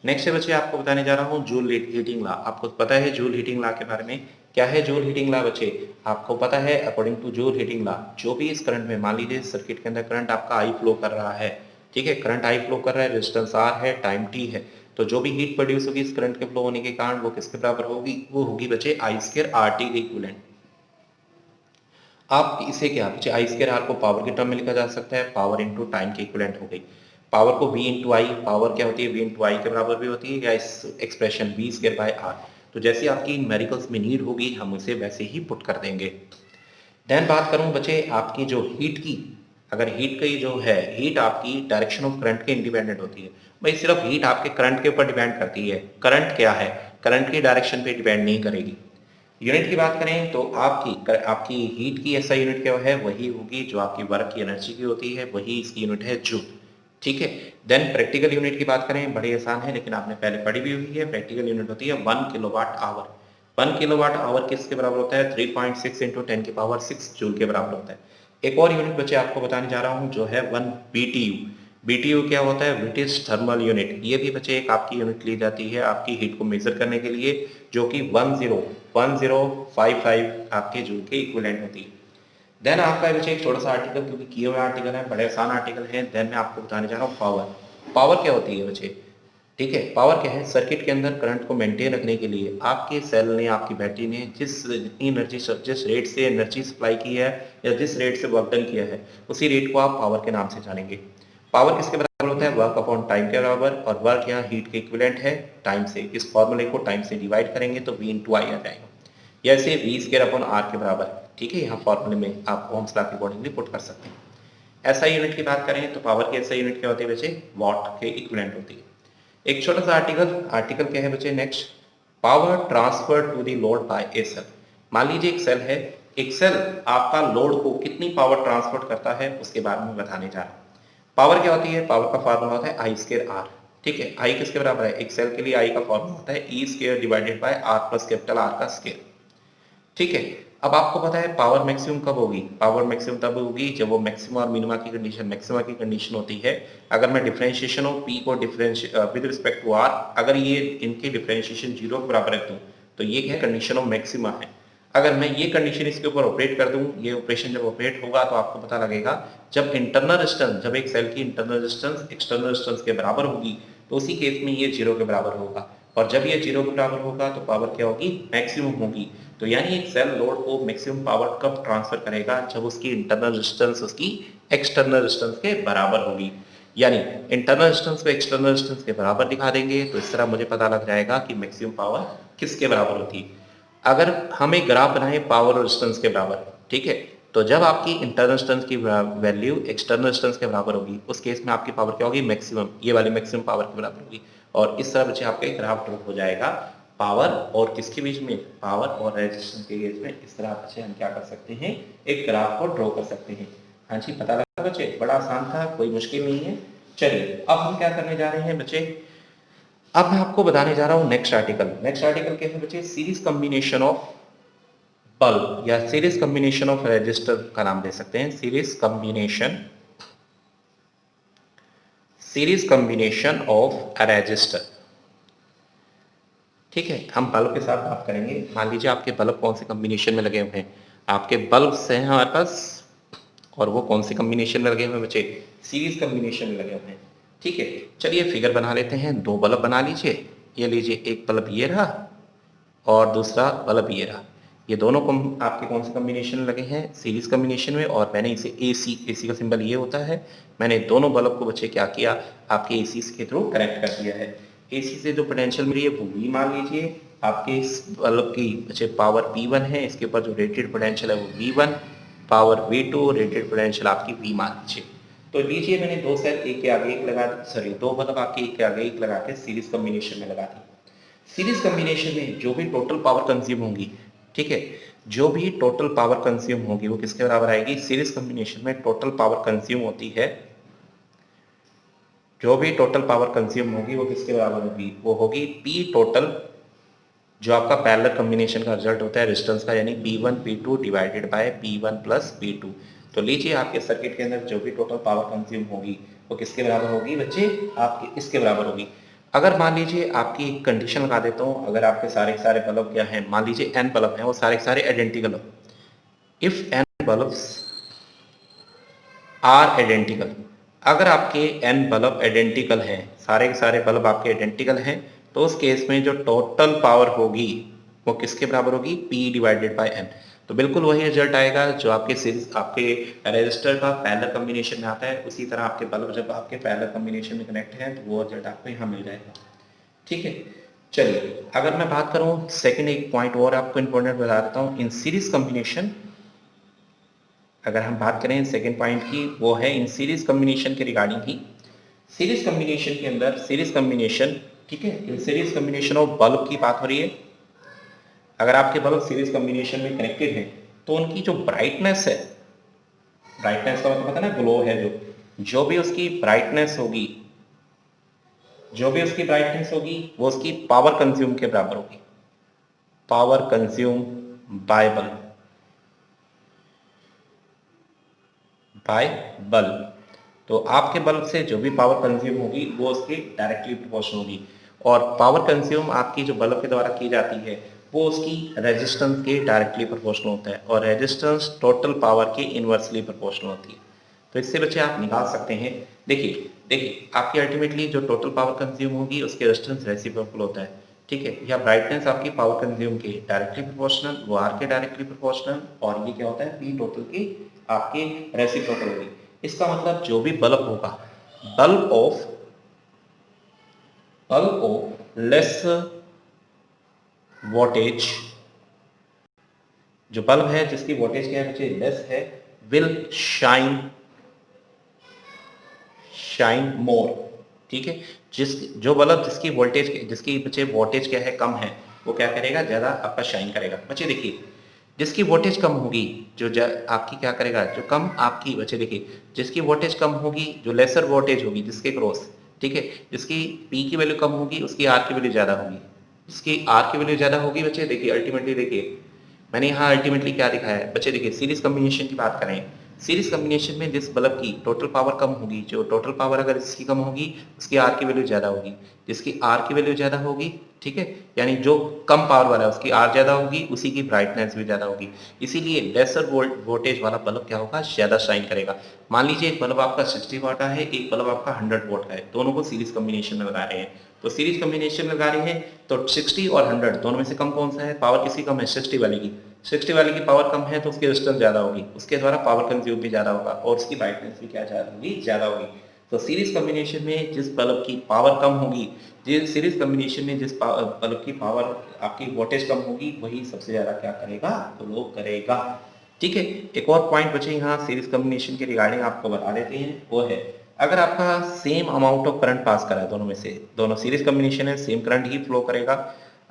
Next है बच्चे आपको बताने जा रहा हूँ जूल हीटिंग लॉ। आपको पता है जूल हीटिंग लॉ के बारे में? क्या है जूल हीटिंग लॉ बच्चे? आपको पता है according two joule heating law, जो भी इस करंट में, मान लीजिए सर्किट के अंदर करंट आपका आई फ्लो कर रहा है, ठीक है, करंट आई फ्लो कर रहा है, रेजिस्टेंस आर है, टाइम टी है, तो जो भी हीट प्रोड्यूस होगी इस करंट के फ्लो होने के कारण वो किसके बराबर होगी? वो होगी बच्चे आई स्क्वायर आर टी के इक्विवेलेंट। आप इसे क्या बच्चे, आई स्क्वायर आर को पावर के टर्म में लिखा जा सकता है, पावर इंटू टाइम के इक्विवेलेंट हो गई। पावर को v इंटू आई, पावर क्या होती है? v इंटू आई के बराबर भी होती है, या इस expression v square by R. तो जैसे आपकी न्यूमेरिकल्स में नीड होगी हम उसे वैसे ही पुट कर देंगे। देन बात करूं बच्चे आपकी जो हीट की, अगर हीट की जो है, हीट आपकी डायरेक्शन ऑफ करंट के इंडिपेंडेंट होती है। भाई सिर्फ हीट आपके करंट के ऊपर डिपेंड करती है, करंट क्या है, करंट की डायरेक्शन पे डिपेंड नहीं करेगी। यूनिट की बात करें तो आपकी हीट की ऐसा यूनिट क्या है, वही होगी जो आपकी वर्क की एनर्जी की होती है, वही इसकी यूनिट है जूल। ठीक है। देन प्रैक्टिकल यूनिट की बात करें, बड़ी आसान है लेकिन आपने पहले पढ़ी भी हुई है। प्रैक्टिकल यूनिट होती है 1 किलोवाट आवर। 1 किलोवाट आवर किसके बराबर होता है? 3.6 इंटू 10 की पावर 6 जूल के बराबर होता है। एक और यूनिट बच्चे आपको बताने जा रहा हूं जो है 1 बीटीयू। बीटीयू क्या होता है? British thermal unit. ये भी बच्चे एक आपकी यूनिट ली जाती है आपकी हीट को मेजर करने के लिए, जो कि 1055 आपके जूल के इक्विवेलेंट होती है। देन आपका बच्चे एक छोटा सा आर्टिकल, क्योंकि किए हुए आर्टिकल है, बड़े आसान आर्टिकल है। देन मैं आपको बताने जा रहा हूँ पावर। पावर क्या होती है बच्चे? ठीक है, पावर क्या है? सर्किट के अंदर करंट को मेंटेन रखने के लिए आपके सेल ने, आपकी बैटरी ने जितनी एनर्जी, जिस रेट से एनर्जी सप्लाई की है या जिस रेट से वर्क डन किया है, उसी रेट को आप पावर के नाम से जानेंगे। पावर किसके बराबर होता है? वर्क अपॉन टाइम के बराबर, और वर्क यहाँ हीट के इक्विवेलेंट है टाइम से। इस फॉर्मूले को टाइम से डिवाइड करेंगे तो v इंटू आई आ जाएगा, या इसे v स्क्वायर अपॉन आर के बराबर। ठीक है, यहाँ फॉर्मूले में आप ओम्स लॉ के अकॉर्डिंगली पुट कर सकते हैं। ऐसा यूनिट की बात करें तो पावर की ऐसा यूनिट क्या होती है बच्चे? वॉट के इक्विवेलेंट होती है। एक छोटा सा आर्टिकल, आर्टिकल क्या है बच्चे? Next, power transfer to the load by a cell. मान लीजिए एक सेल है, एक सेल आपका लोड को कितनी पावर ट्रांसफर करता है उसके बारे में बताने जा रहा हूं। पावर क्या होती है? पावर का फार्मूला होता है आई स्क्वायर आर। ठीक है, आई किसके बराबर है? एक सेल के लिए आई का फार्मूला होता है E square divided by R plus capital R का स्क्वायर। ठीक है। अब आपको पता है पावर मैक्सिमम कब होगी? पावर मैक्सिमम तब होगी जब वो मैक्सिमम और मिनिमा की कंडीशन, मैक्सिमा की कंडीशन होती है, अगर मैं डिफरेंशिएशन ऑफ पी को विद रिस्पेक्ट टू आर, अगर ये इनके डिफरेंशिएशन जीरो के बराबर रख दूं तो ये क्या कंडीशन ऑफ मैक्सिमा है। अगर मैं ये कंडीशन इसके ऊपर ऑपरेट कर दूं, ये ऑपरेशन जब ऑपरेट होगा तो आपको पता लगेगा जब इंटरनल रेजिस्टेंस, जब एक सेल की इंटरनल रेजिस्टेंस एक्सटर्नल रेजिस्टेंस के बराबर होगी तो उसी केस में ये जीरो के बराबर होगा, और जब ये जीरो के बराबर होगा तो पावर क्या होगी? मैक्सिमम होगी। तो यानी एक सेल लोड को मैक्सिमम पावर कब ट्रांसफर करेगा? जब उसकी इंटरनल रेजिस्टेंस उसकी एक्सटर्नल रेजिस्टेंस के बराबर होगी। यानी इंटरनल रेजिस्टेंस को एक्सटर्नल रेजिस्टेंस के बराबर दिखा देंगे तो इस तरह मुझे पता लग जाएगा कि मैक्सिमम पावर किसके बराबर होती है। अगर हम एक ग्राफ बनाए पावर और रेजिस्टेंस के बराबर, ठीक है, तो जब आपकी इंटरनल रेजिस्टेंस की वैल्यू एक्सटर्नल रेजिस्टेंस के बराबर होगी उस केस में आपकी पावर क्या होगी? मैक्सिमम, ये वाली मैक्सिमम पावर के बराबर होगी। और इस तरह बच्चे आपका एक ग्राफ ड्रॉ हो जाएगा पावर और किसके बीच में? पावर और रेजिस्टेंस के बीच में। इस तरह बच्चे हम क्या कर सकते हैं? एक ग्राफ को ड्रॉ कर सकते हैं। हाँ जी, पता लगा बच्चे? बड़ा आसान था, कोई मुश्किल नहीं है। चलिए अब हम क्या करने जा रहे हैं बच्चे? अब मैं आपको बताने जा रहा हूं नेक्स्ट आर्टिकल। नेक्स्ट आर्टिकल क्या है बच्चे? सीरीज कॉम्बिनेशन ऑफ बल्ब, या सीरीज कॉम्बिनेशन ऑफ रेजिस्टर का नाम दे सकते हैं। Series combination, series combination of resistor. ठीक है, हम बल्ब के साथ बात करेंगे। मान लीजिए आपके बल्ब कौन से कॉम्बिनेशन में लगे हुए हैं? आपके बल्ब हैं हमारे पास, और वो कौन से कॉम्बिनेशन में लगे हुए हैं बच्चे? सीरीज कॉम्बिनेशन में लगे हुए हैं। ठीक है, चलिए फिगर बना लेते हैं। दो बल्ब बना लीजिए। ये लीजिए, एक बल्ब ये रहा और दूसरा बल्ब ये रहा। ये दोनों आपके कौन से कॉम्बिनेशन में लगे हैं? सीरीज कॉम्बिनेशन में। और मैंने इसे एसी, एसी का सिंबल ये होता है, मैंने दोनों बल्ब को बच्चे क्या किया? आपके एसी के थ्रू कनेक्ट कर दिया है। एसी से जो पोटेंशियल मिली है वो V मान लीजिए। आपके इस बल्ब की बच्चे पावर P1 है, इसके ऊपर जो रेटेड पोटेंशियल है वो V1, power V2, rated potential आपकी V मान लीजिए। तो लीजिए मैंने दो सेल एक के आगे एक लगा दी, सॉरी दो बल्ब आपके एक के आगे एक लगा के सीरीज कॉम्बिनेशन में लगा दी। सीरीज कॉम्बिनेशन में जो भी टोटल पावर कंज्यूम होगी, ठीक है, जो भी टोटल पावर कंज्यूम होगी वो किसके बराबर आएगी? सीरीज कॉम्बिनेशन में टोटल पावर कंज्यूम होती है, जो भी टोटल पावर कंज्यूम होगी वो किसके बराबर होगी? वो होगी पी टोटल, जो आपका पैरेलल कॉम्बिनेशन का रिजल्ट होता है रेजिस्टेंस का, यानी P1 P2 divided by P1 plus P2। तो लीजिए आपके सर्किट के अंदर जो भी टोटल पावर कंज्यूम होगी वो किसके बराबर होगी बच्चे? आपके इसके बराबर होगी। अगर मान लीजिए आपकी एक कंडीशन लगा देता हूँ, अगर आपके सारे के सारे बल्ब क्या हैं, मान लीजिए n बल्ब हैं, वो सारे के सारे आइडेंटिकल हो। If n bulbs are identical, अगर आपके n बल्ब आइडेंटिकल हैं, सारे के सारे बल्ब आपके आइडेंटिकल हैं, तो उस केस में जो टोटल पावर होगी वो किसके बराबर होगी, P डिवाइडेड बाय n। तो बिल्कुल वही रिजल्ट आएगा जो आपके सीरीज आपके रेजिस्टर का पैरेलल कॉम्बिनेशन में आता है, उसी तरह आपके बल्ब जब आपके पैरेलल कॉम्बिनेशन में कनेक्ट हैं तो वो रिजल्ट आपको यहाँ मिल जाएगा। ठीक है, चलिए अगर मैं बात करूं सेकंड एक पॉइंट और आपको इंपॉर्टेंट बता देता हूं, इन सीरीज कॉम्बिनेशन अगर हम बात करें सेकंड पॉइंट की, वो है इन सीरीज कॉम्बिनेशन के रिगार्डिंग ही। सीरीज कॉम्बिनेशन के अंदर सीरीज कॉम्बिनेशन, ठीक है, in series combination of bulb की बात हो रही है। अगर आपके बल्ब सीरीज कॉम्बिनेशन में कनेक्टेड है तो उनकी जो ब्राइटनेस है, ब्राइटनेस का मतलब पता है ना, ग्लो है, जो भी उसकी ब्राइटनेस होगी, जो भी उसकी ब्राइटनेस होगी वो उसकी पावर कंज्यूम के बराबर होगी, power consume by bulb, by bulb. तो आपके बल्ब से जो भी पावर कंज्यूम होगी वो उसके डायरेक्टली प्रोपोर्शनल होगी, और पावर कंज्यूम आपकी जो बल्ब के द्वारा की जाती है वो उसकी रेजिस्टेंस के डायरेक्टली प्रोपोर्शनल होता है, और रेजिस्टेंस टोटल पावर के इनवर्सली प्रोपोर्शनल होती है। तो इससे बच्चे आप निकाल सकते हैं, देखिए देखिए आपकी अल्टीमेटली जो टोटल पावर कंज्यूम होगी उसके रेजिस्टेंस रेसिप्रोकल होता है, ठीक है, या ब्राइटनेस आपकी पावर कंज्यूम के डायरेक्टली प्रोपोर्शनल, वो आर के डायरेक्टली प्रोपोर्शनल, और ये क्या होता है, पी टोटल की आपके रेसिप्रोकल होगी। इसका मतलब जो भी बल्ब होगा, बल्ब ऑफ लेस वोल्टेज, जो बल्ब है जिसकी वोल्टेज क्या है, लेस है, विल शाइन मोर, ठीक है, जो बल्ब जिसकी बच्चे वोल्टेज क्या है, कम है, वो क्या करेगा, ज्यादा आपका शाइन करेगा। बच्चे देखिए जिसकी वोल्टेज कम होगी, आपकी क्या करेगा, जो कम आपकी, बच्चे देखिए जिसकी वोल्टेज कम होगी, जो लेसर वोल्टेज होगी जिसके क्रॉस, ठीक है, जिसकी पी की वैल्यू कम होगी उसकी आर की वैल्यू ज्यादा होगी, जिसकी आर की वैल्यू ज्यादा होगी, बच्चे देखिए अल्टीमेटली देखिए मैंने यहाँ अल्टीमेटली क्या दिखाया है, बच्चे देखिए सीरीज कॉम्बिनेशन की बात करें, सीरीज कॉम्बिनेशन में जिस बल्ब की टोटल पावर कम होगी, जो टोटल पावर अगर इसकी कम होगी उसकी आर की वैल्यू ज्यादा होगी, जिसकी आर की वैल्यू ज्यादा होगी, ठीक है, यानी जो कम पावर वाला है उसकी आर ज्यादा होगी, उसी की ब्राइटनेस भी ज्यादा होगी, इसीलिए लेसर वोल्टेज वाला बल्ब क्या होगा, ज्यादा शाइन करेगा। मान लीजिए एक बल्ब आपका 60 वाट का है, एक बल्ब आपका 100 वाट का है, दोनों को सीरीज कॉम्बिनेशन में लगा रहे हैं, तो सीरीज कॉम्बिनेशन में लगा रहे हैं तो 60 और 100 दोनों में से कम कौन सा है, पावर किसी कम है, 60 वाले की, 60 वाले की पावर कम है तो उसकी रेजिस्टेंस ज्यादा होगी, उसके द्वारा पावर कंज्यूम भी ज्यादा होगा, और उसकी ब्राइटनेस भी क्या ज्यादा होगी, ज्यादा होगी। तो सीरीज कॉम्बिनेशन में जिस बल्ब की पावर कम होगी, जिस सीरीज कॉम्बिनेशन में जिस बल्ब की पावर आपकी वोल्टेज कम होगी, वही सबसे ज्यादा क्या करेगा, ग्लो करेगा। ठीक है, एक और पॉइंट बचे यहाँ सीरीज कॉम्बिनेशन के रिगार्डिंग आपको बता देते हैं, वो है अगर आपका same amount of current pass करा है, दोनों में से दोनों सीरीज कॉम्बिनेशन है, सेम करंट ही फ्लो करेगा।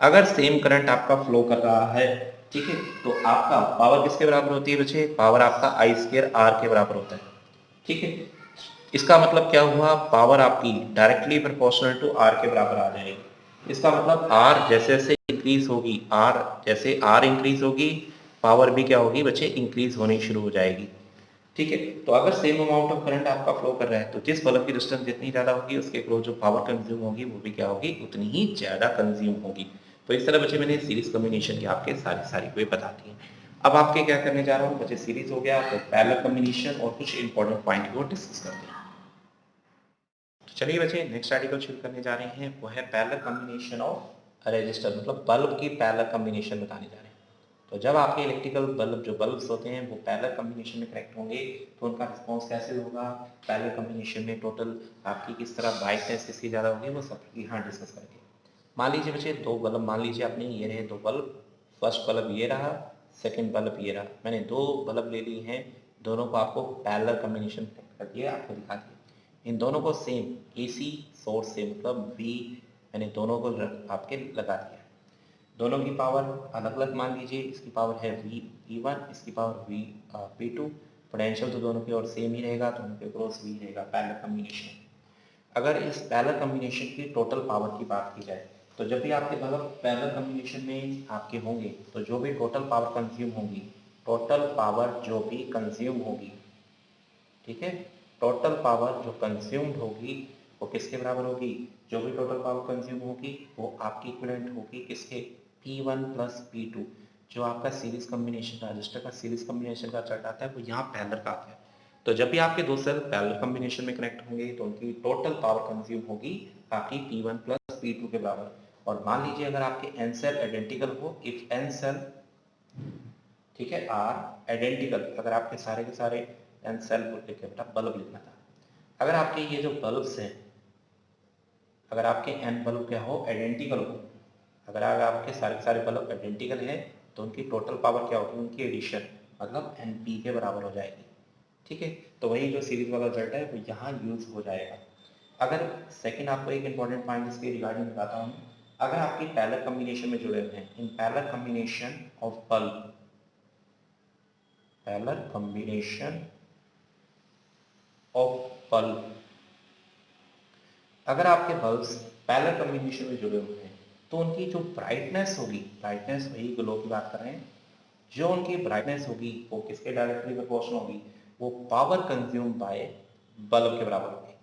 अगर सेम करंट आपका फ्लो कर रहा है, ठीक है, तो आपका पावर किसके बराबर होती है बच्चे, पावर आपका आई स्क्वायर आर के बराबर होता है। ठीक है, इसका मतलब क्या हुआ, पावर आपकी डायरेक्टली प्रोपोर्शनल टू आर के बराबर आ जाएगी। इसका मतलब आर जैसे जैसे इंक्रीज होगी, आर जैसे आर इंक्रीज होगी, पावर भी क्या होगी बच्चे, इंक्रीज होनी शुरू हो जाएगी। ठीक है, तो अगर सेम अमाउंट ऑफ करंट आपका फ्लो कर रहा है तो जिस बल्ब की रेजिस्टेंस जितनी ज्यादा होगी उसके क्रॉस जो पावर कंज्यूम होगी वो भी क्या होगी, उतनी ही ज्यादा कंज्यूम होगी। तो इस तरह बच्चे मैंने सीरीज कॉम्बिनेशन की आपके सारी वे बता दी है। अब आपके क्या करने जा रहा हूँ बच्चे, सीरीज हो गया तो पैरेलल कॉम्बिनेशन और कुछ इंपॉर्टेंट पॉइंट को डिस्कस करते हैं। तो चलिए बच्चे नेक्स्ट आर्टिकल शुरू करने जा रहे हैं, वो है पैरेलल कॉम्बिनेशन ऑफ रेजिस्टर, मतलब बल्ब की पैरेलल कॉम्बिनेशन बताने जा रहे हैं। तो जब आपके इलेक्ट्रिकल बल्ब जो बल्ब्स होते हैं वो पैरेलल कॉम्बिनेशन में कनेक्ट होंगे तो उनका रिस्पॉन्स कैसे होगा, पैरेलल कॉम्बिनेशन में टोटल आपकी किस तरह ब्राइटनेस किसकी ज़्यादा होगी, वो सब यहाँ डिस्कस करेंगे। मान लीजिए बच्चे दो बल्ब, मान लीजिए आपने ये रहे दो बल्ब, फर्स्ट बल्ब ये रहा, सेकेंड बल्ब ये रहा, मैंने दो बल्ब ले लिए हैं, दोनों को आपको पैरेलल कॉम्बिनेशन कर दिया, आपको दिखा दिया। इन दोनों को सेम एसी सोर्स से मतलब बी, मैंने दोनों को आपके लगा दिया। दोनों की पावर अलग अलग मान लीजिए, इसकी पावर है V1, इसकी पावर V2, पोटेंशियल तो दोनों की ओर सेम ही रहेगा, दोनों के क्रॉस V रहेगा, पैरेलल कॉम्बिनेशन। अगर इस पैरेलल कॉम्बिनेशन की टोटल पावर की बात की जाए तो जब भी आपके बल्ब पैरेलल कॉम्बिनेशन में आपके होंगे तो जो भी टोटल पावर कंज्यूम होगी, टोटल पावर जो भी कंज्यूम होगी, ठीक है, टोटल पावर जो कंज्यूम्ड होगी वो किसके बराबर होगी, जो भी टोटल पावर कंज्यूम होगी वो आपकी इक्विवेलेंट होगी किसके, P1 प्लस P2। जो आपका सीरीज कॉम्बिनेशन रजिस्टर का सीरीज कॉम्बिनेशन का रिजल्ट आता है वो यहाँ पैरेलल का आता है। तो जब भी आपके दो सेल पैरेलल कॉम्बिनेशन में कनेक्ट होंगे तो उनकी टोटल पावर कंज्यूम होगी आपकी P1 प्लस P2 के बराबर। और मान लीजिए अगर आपके एन सेल आइडेंटिकल हो, इफ एन सेल, ठीक है, आर आइडेंटिकल, अगर आपके सारे के सारे एन सेल को लिखे, बेटा बल्ब लिखना था। अगर आपके ये जो बल्ब्स हैं, अगर आपके एन बल्ब क्या हो, आइडेंटिकल हो, अगर आपके सारे के सारे बल्ब आइडेंटिकल है तो उनकी टोटल पावर क्या होगी, उनकी एडिशन मतलब एनपी के बराबर हो जाएगी। ठीक है, तो वही जो सीरीज वाला रिजल्ट है वो यहाँ यूज हो जाएगा। अगर सेकंड आपको एक इंपॉर्टेंट पॉइंट इसके रिगार्डिंग बताता हूँ, अगर आपकी पैरेलल कॉम्बिनेशन में जुड़े हुए हैं, in parallel combination of bulb, parallel combination of bulb, अगर आपके बल्ब्स पैरेलल कॉम्बिनेशन में जुड़े हुए हैं तो उनकी जो ब्राइटनेस होगी, ब्राइटनेस वही ग्लो की बात कर रहे हैं, जो उनकी ब्राइटनेस होगी वो किसके डायरेक्टली प्रोपोर्शनल होगी, वो पावर कंज्यूम बाय बल्ब के बराबर होगी,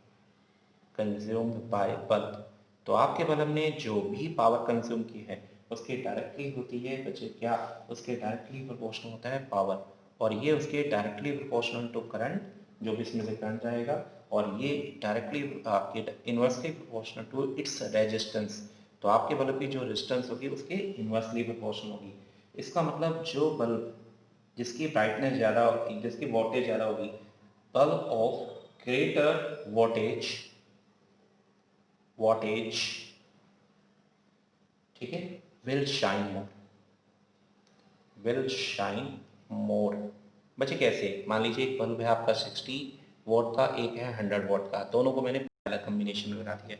कंज्यूम्ड बाय बल्ब। तो आपके बल्ब ने जो भी पावर कंज्यूम की है उसके डायरेक्टली होती है बच्चे क्या, उसके डायरेक्टली प्रोपोर्शनल होता है पावर, और ये उसके डायरेक्टली प्रोपोर्शनल टू करंट, जो भी इसमें से करंट जाएगा, और ये डायरेक्टली आपके inversely proportional to its resistance. तो आपके बल्ब की जो रेजिस्टेंस होगी उसके इन्वर्सली प्रोपोर्शनल होगी। इसका मतलब जो बल्ब जिसकी ब्राइटनेस ज़्यादा होगी, जिसकी वोल्टेज ज़्यादा होगी, बल्ब ऑफ ग्रेटर वोल्टेज, ठीक है, will shine more, will shine more. बच्चे कैसे, मान लीजिए एक बल्ब है आपका 60 वॉट का, एक है 100 वॉट का, दोनों को मैंने पैरेलल कॉम्बिनेशन में बना दिया।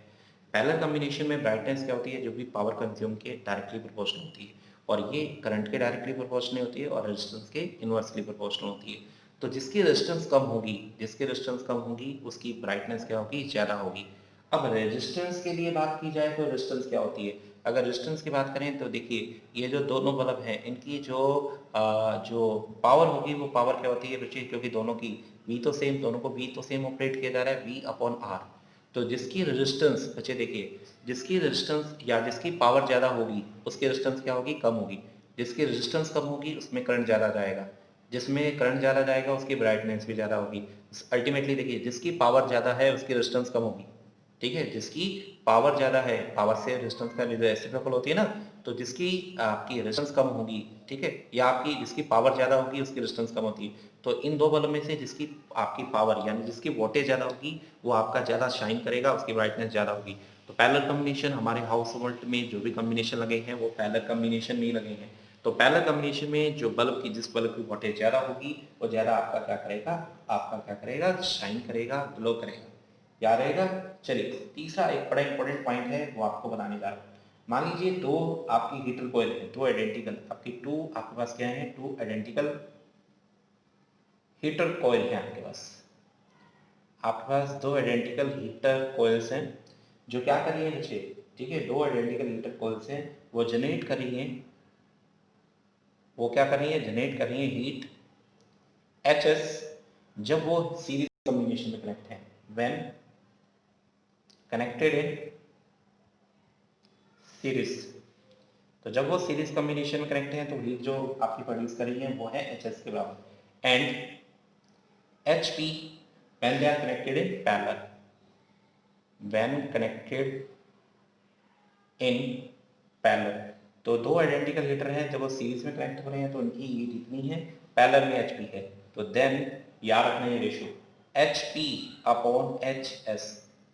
पैरेलल कॉम्बिनेशन में ब्राइटनेस क्या होती है, जो भी पावर कंज्यूम के डायरेक्टली प्रोपोर्शनल होती है, और ये करंट के डायरेक्टली प्रोपोर्शनल होती है और रेजिस्टेंस के इनवर्सली प्रोपोर्शनल होती है। तो जिसकी रेजिस्टेंस कम होगी, जिसकी रेजिस्टेंस कम होगी उसकी ब्राइटनेस क्या होगी, ज़्यादा होगी। अब रेजिस्टेंस के लिए बात की जाए तो रेजिस्टेंस क्या होती है, अगर रेजिस्टेंस की बात करें तो देखिए ये जो दोनों बल्ब हैं इनकी जो पावर होगी वो पावर क्या होती है बच्चे, क्योंकि दोनों की V तो सेम, दोनों को V तो सेम ऑपरेट किया जा रहा है, V/R। तो जिसकी रेजिस्टेंस बच्चे देखिए, जिसकी रेजिस्टेंस या जिसकी पावर ज़्यादा होगी उसकी रेजिस्टेंस क्या होगी, कम होगी। जिसकी रेजिस्टेंस कम होगी उसमें करंट ज़्यादा जाएगा, जिसमें करंट ज़्यादा जाएगा उसकी ब्राइटनेस भी ज़्यादा होगी। अल्टीमेटली देखिए जिसकी पावर ज़्यादा है उसकी रेजिस्टेंस कम होगी, ठीक है, जिसकी पावर ज़्यादा है, पावर से रेजिस्टेंस का रेसिप्रोकल होती है ना, तो जिसकी आपकी रेजिस्टेंस कम होगी, ठीक है, या आपकी जिसकी पावर ज़्यादा होगी उसकी रेजिस्टेंस कम होती है। तो इन दो बल्ब में से जिसकी आपकी पावर यानी जिसकी वोल्टेज ज़्यादा होगी वो आपका ज़्यादा शाइन करेगा, उसकी ब्राइटनेस ज़्यादा होगी। तो पैरेलल कॉम्बिनेशन हमारे हाउस होल्ड में जो भी कॉम्बिनेशन लगे हैं वो पैरेलल कॉम्बिनेशन में ही लगे हैं। तो पैरेलल कॉम्बिनेशन में जो बल्ब की जिस बल्ब की वोल्टेज ज़्यादा होगी वो ज़्यादा आपका क्या करेगा, आपका क्या करेगा, शाइन करेगा, ग्लो करेगा। याद रहेगा। चलिए तीसरा एक बड़ा इंपॉर्टेंट पॉइंट है वो आपको बताने जा रहा हूँ। मान लीजिए दो आपकी हीटर कॉइल है, दो आइडेंटिकल, आपके पास क्या है, टू आइडेंटिकल हीटर कॉइल है आपके पास दो आइडेंटिकल हीटर कॉइल्स हैं जो क्या कर रही है बच्चे, ठीक है, दो आइडेंटिकल हीटर कॉइल्स हैं, वो जनरेट कर रही हैं, वो क्या कर रही है, जनरेट कर रही है हीट HS, जब वो सीरीज कॉम्बिनेशन में कनेक्ट है, व्हेन कनेक्टेड इन सीरीज। तो जब वो सीरीज कॉम्बिनेशन में कनेक्ट है तो हीट जो आपकी प्रोड्यूस कर रही है वो है HS के बराबर, and HP when they are connected in parallel, when connected in parallel। तो दो आइडेंटिकल हीटर हैं, जब वो सीरीज में कनेक्ट हो रहे हैं तो उनकी हीट इतनी है, पैरेलल में HP है, तो देन याद रखना ये रेशियो HP/HS,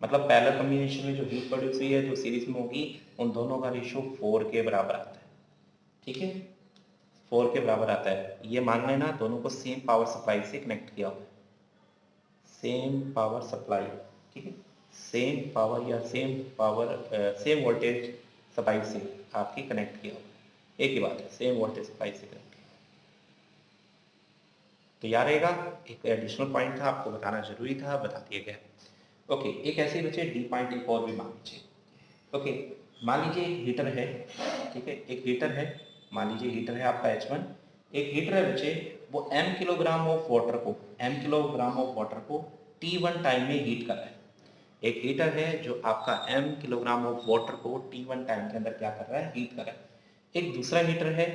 मतलब पैरेलल कॉम्बिनेशन में जो हीट प्रोड्यूस हुई है जो सीरीज में होगी उन दोनों का रेशियो 4 के बराबर आता है, ठीक है, 4 के बराबर आता है। ये मान लेना दोनों को सेम पावर सप्लाई से कनेक्ट किया हुआ है, सेम पावर सप्लाई, ठीक है, सेम पावर या सेम वोल्टेज सप्लाई से आपकी कनेक्ट किया हुआ, एक ही बात है, सेम वोल्टेज सप्लाई से कनेक्ट किया। तो याद रहेगा, एक एडिशनल पॉइंट था आपको बताना जरूरी था, बता दिया गया। ओके, एक ऐसे बच्चे डी पॉइंट एक और भी मान लीजिए। ओके, मान लीजिए एक हीटर है, ठीक है, एक हीटर है, मान लीजिए हीटर है आपका H1, एक हीटर है बच्चे, वो m किलोग्राम ऑफ वाटर को T1 टाइम में हीट कर रहा है। एक हीटर है जो आपका m किलोग्राम ऑफ वाटर को T1 टाइम के अंदर क्या कर रहा है, हीट कर रहा है। एक दूसरा हीटर है,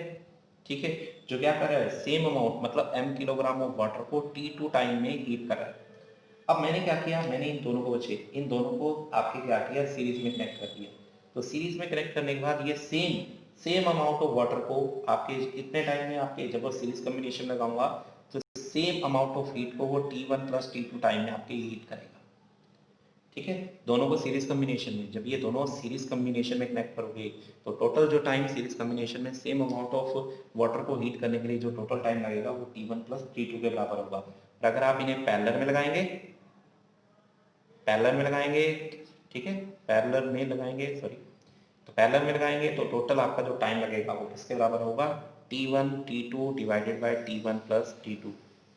ठीक है, जो क्या कर रहा है, सेम अमाउंट मतलब m किलोग्राम ऑफ वाटर को T2 टाइम में हीट कर रहा है। अब मैंने क्या किया, मैंने इन दोनों को इन दोनों को आपके क्या किया, सीरीज में कनेक्ट कर दिया। तो सीरीज में कनेक्ट करने के बाद ये सेम अमाउंट ऑफ वाटर को आपके कितने टाइम में, आपके जब वो सीरीज कॉम्बिनेशन लगाऊंगा तो सेम अमाउंट ऑफ हीट को वो T1 प्लस T2 टाइम में आपके हीट करेगा। ठीक है, दोनों को सीरीज कॉम्बिनेशन में, जब ये दोनों सीरीज कॉम्बिनेशन में कनेक्ट करोगे तो टोटल जो टाइम सीरीज कॉम्बिनेशन में सेम अमाउंट ऑफ वाटर को हीट करने के लिए जो टोटल टाइम लगेगा वो T1 प्लस T2 के बराबर होगा। और अगर आप इन्हें पैरेलल में लगाएंगे, ठीक है, पैरेलल में लगाएंगे, सॉरी, तो पैरेलल में लगाएंगे तो टोटल आपका जो टाइम लगेगा वो किसके बराबर होगा, T1 T2 divided by T1 plus T2।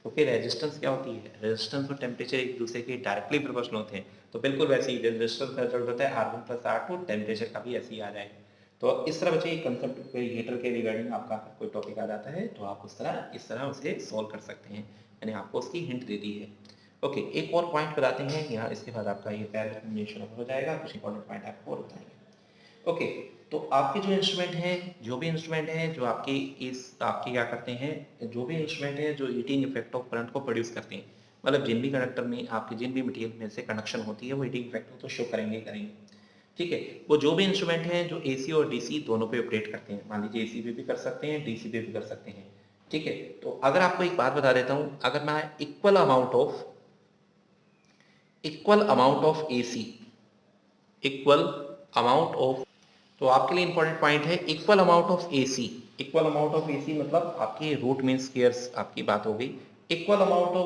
क्योंकि रेजिस्टेंस क्या होती है, रेजिस्टेंस और टेम्परेचर एक दूसरे के डायरेक्टली प्रोपोर्शनल होते हैं, तो बिल्कुल वैसे ही रेजिस्टेंस का रिजल्ट होता है R1 प्लस R2, टेम्परेचर का भी ऐसे ही आ जाएगा। तो इस तरह बच्चे कंसेप्ट हीटर के रिगार्डिंग आपका कोई टॉपिक आ जाता है तो आप इस तरह उसे सॉल्व कर सकते हैं। मैंने आपको उसकी हिंट दे दी है। ओके, एक और पॉइंट बताते हैं यहाँ, इसके बाद आपका ये पैरेलल कॉम्बिनेशन हो जाएगा। कुछ इंपॉर्टेंट पॉइंट आपको और बताएंगे। ओके, तो आपके जो इंस्ट्रूमेंट हैं, जो भी इंस्ट्रूमेंट हैं जो आपके क्या करते हैं, जो भी इंस्ट्रूमेंट है जो हीटिंग इफेक्ट ऑफ करंट को प्रोड्यूस करते हैं, मतलब जिन भी कंडक्टर में आपके जिन भी मटेरियल में से कंडक्शन होती है वो हीटिंग इफेक्ट को तो शो करेंगे ही करेंगे। ठीक है, वो जो भी इंस्ट्रूमेंट हैं जो एसी और डीसी दोनों पे ऑपरेट करते हैं, मान लीजिए एसी पे भी कर सकते हैं, डीसी पे भी कर सकते हैं। ठीक है, तो अगर आपको एक बात बता देता हूँ, अगर मैं equal amount of AC, equal amount of, तो आपके लिए इंपॉर्टेंट पॉइंट है equal amount of AC. Equal amount of AC मतलब आपकी रूट मीन स्क्वायर्स आपकी बात हो गई। Equal amount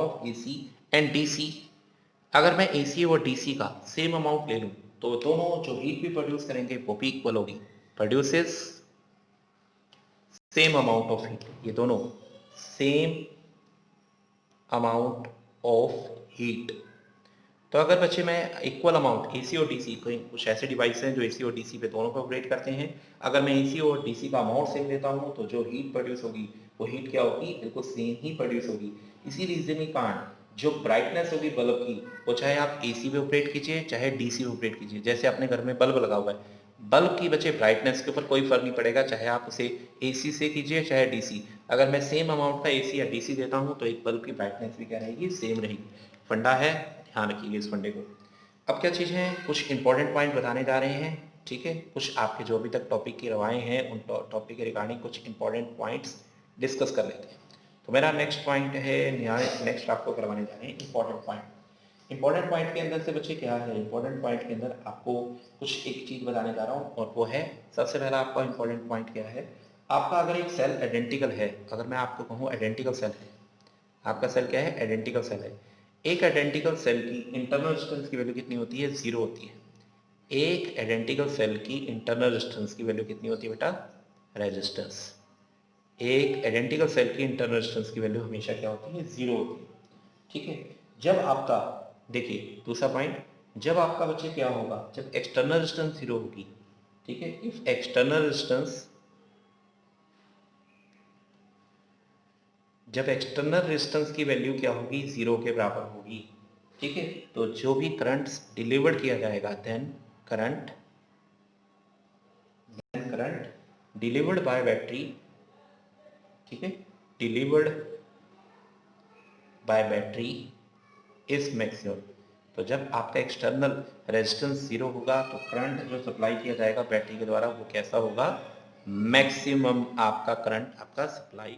of AC and DC, अगर मैं एसी और डीसी का सेम अमाउंट ले लूं तो दोनों जो हीट भी प्रोड्यूस करेंगे वो भी इक्वल होगी, produces same amount of heat, ये दोनों सेम अमाउंट ऑफ हीट। तो अगर बच्चे मैं इक्वल अमाउंट एसी और डीसी, कोई कुछ ऐसे डिवाइस हैं जो एसी और डीसी पे दोनों पे ऑपरेट करते हैं, अगर मैं एसी और डीसी का अमाउंट सेम लेता हूं तो जो हीट प्रोड्यूस होगी वो हीट क्या होगी, बिल्कुल सेम ही प्रोड्यूस होगी। इसी रीजन के कारण जो ब्राइटनेस होगी बल्ब की, वो चाहे आप एसी पे ऑपरेट कीजिए चाहे डीसी पे ऑपरेट कीजिए, जैसे अपने घर में बल्ब लगा हुआ है, बल्ब की बच्चे ब्राइटनेस के ऊपर कोई फर्क नहीं पड़ेगा, चाहे आप उसे एसी से कीजिए चाहे डीसी। अगर मैं सेम अमाउंट का एसी या डीसी देता हूं तो एक बल्ब की ब्राइटनेस भी क्या रहेगी, सेम रहेगी। फंडा है, ध्यान रखिए इस फंडे को। अब क्या चीज़ है, कुछ इंपॉर्टेंट पॉइंट बताने जा रहे हैं। ठीक है, कुछ आपके जो अभी तक टॉपिक की रवाएं हैं उन टॉपिक के रिगार्डिंग कुछ इंपॉर्टेंट पॉइंट्स डिस्कस कर लेते हैं। तो मेरा नेक्स्ट पॉइंट है, नेक्स्ट आपको करवाने जा रहे हैं इंपॉर्टेंट पॉइंट। इंपॉर्टेंट पॉइंट के अंदर से बच्चे क्या है, इंपॉर्टेंट पॉइंट के अंदर आपको कुछ एक चीज़ बताने जा रहा हूँ और वो है, सबसे पहला आपका इंपॉर्टेंट पॉइंट क्या है, आपका अगर एक सेल आइडेंटिकल है, अगर मैं आपको कहूँ आइडेंटिकल सेल है, आपका सेल क्या है, आइडेंटिकल सेल है। एक आइडेंटिकल सेल की इंटरनल रेजिस्टेंस की वैल्यू कितनी होती है, 0 होती है। एक आइडेंटिकल सेल की इंटरनल रेजिस्टेंस की वैल्यू कितनी होती है बेटा, रेजिस्टेंस। एक आइडेंटिकल सेल की इंटरनल रेजिस्टेंस की वैल्यू हमेशा क्या होती है, 0 होती है। ठीक है, जब आपका, देखिए दूसरा पॉइंट, जब आपका बच्चे क्या होगा, जब एक्सटर्नल रेजिस्टेंस 0 होगी, ठीक है, इफ एक्सटर्नल रेजिस्टेंस, जब एक्सटर्नल रेजिस्टेंस की वैल्यू क्या होगी, 0 के बराबर होगी, ठीक है, तो जो भी करंट डिलीवर्ड किया जाएगा, then current delivered by battery, ठीक है, delivered by battery is maximum. तो जब आपका एक्सटर्नल रेजिस्टेंस 0 होगा तो करंट जो सप्लाई किया जाएगा बैटरी के द्वारा वो कैसा होगा, मैक्सिमम आपका करंट आपका सप्लाई